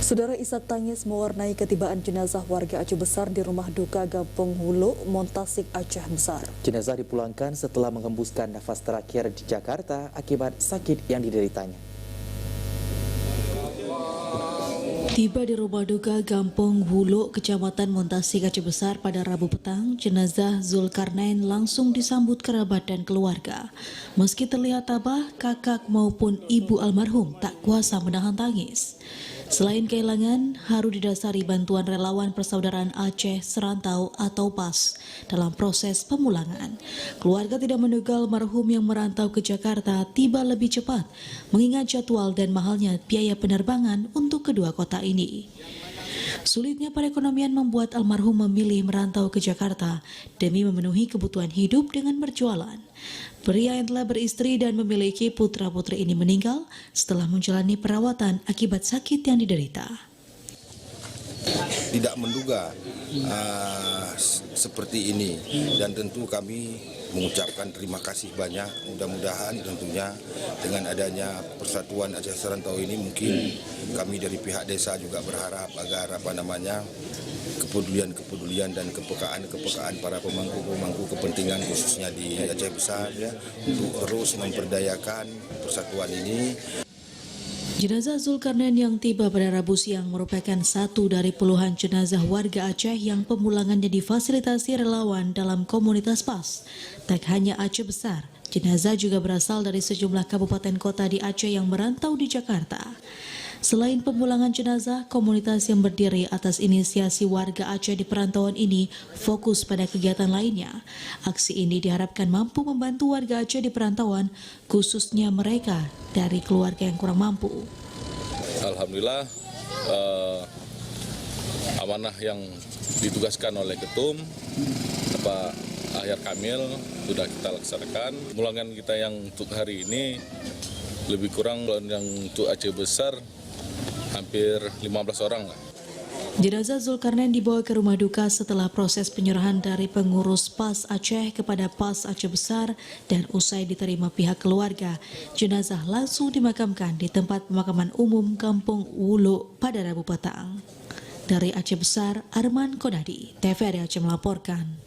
Saudara, isak tangis mewarnai ketibaan jenazah warga Aceh Besar di rumah duka Gampung Hulu, Montasik, Aceh Besar. Jenazah dipulangkan setelah menghembuskan nafas terakhir di Jakarta akibat sakit yang dideritanya. Tiba di rumah duka Gampung Hulu, Kecamatan Montasik, Aceh Besar pada Rabu petang, jenazah Zulkarnain langsung disambut kerabat dan keluarga. Meski terlihat tabah, kakak maupun ibu almarhum tak kuasa menahan tangis. Selain kehilangan, haru didasari bantuan relawan Persaudaraan Aceh Serantau atau PAS dalam proses pemulangan. Keluarga tidak menduga almarhum yang merantau ke Jakarta tiba lebih cepat, mengingat jadwal dan mahalnya biaya penerbangan untuk kedua kota ini. Sulitnya perekonomian membuat almarhum memilih merantau ke Jakarta demi memenuhi kebutuhan hidup dengan berjualan. Pria yang telah beristri dan memiliki putra-putri ini meninggal setelah menjalani perawatan akibat sakit yang diderita. Tidak menduga seperti ini, dan tentu kami mengucapkan terima kasih banyak. Mudah-mudahan tentunya dengan adanya Persatuan Aceh Serantau ini, mungkin kami dari pihak desa juga berharap agar kepedulian dan kepekaan para pemangku kepentingan khususnya di Aceh Besar ya, untuk terus memperdayakan persatuan ini. Jenazah Zulkarnain yang tiba pada Rabu siang merupakan satu dari puluhan jenazah warga Aceh yang pemulangannya difasilitasi relawan dalam komunitas PAS. Tak hanya Aceh Besar, jenazah juga berasal dari sejumlah kabupaten kota di Aceh yang merantau di Jakarta. Selain pemulangan jenazah, komunitas yang berdiri atas inisiasi warga Aceh di perantauan ini fokus pada kegiatan lainnya. Aksi ini diharapkan mampu membantu warga Aceh di perantauan, khususnya mereka dari keluarga yang kurang mampu. Alhamdulillah, amanah yang ditugaskan oleh Ketum Pak Ahyar Kamil sudah kita laksanakan. Pemulangan kita yang untuk hari ini lebih kurang yang untuk Aceh Besar hampir 15 orang lah. Jenazah Zulkarnain dibawa ke rumah duka setelah proses penyerahan dari pengurus PAS Aceh kepada PAS Aceh Besar, dan usai diterima pihak keluarga, jenazah langsung dimakamkan di tempat pemakaman umum Kampung Hulu pada Rabu petang. Dari Aceh Besar, Arman Kodadi, TVRI Aceh melaporkan.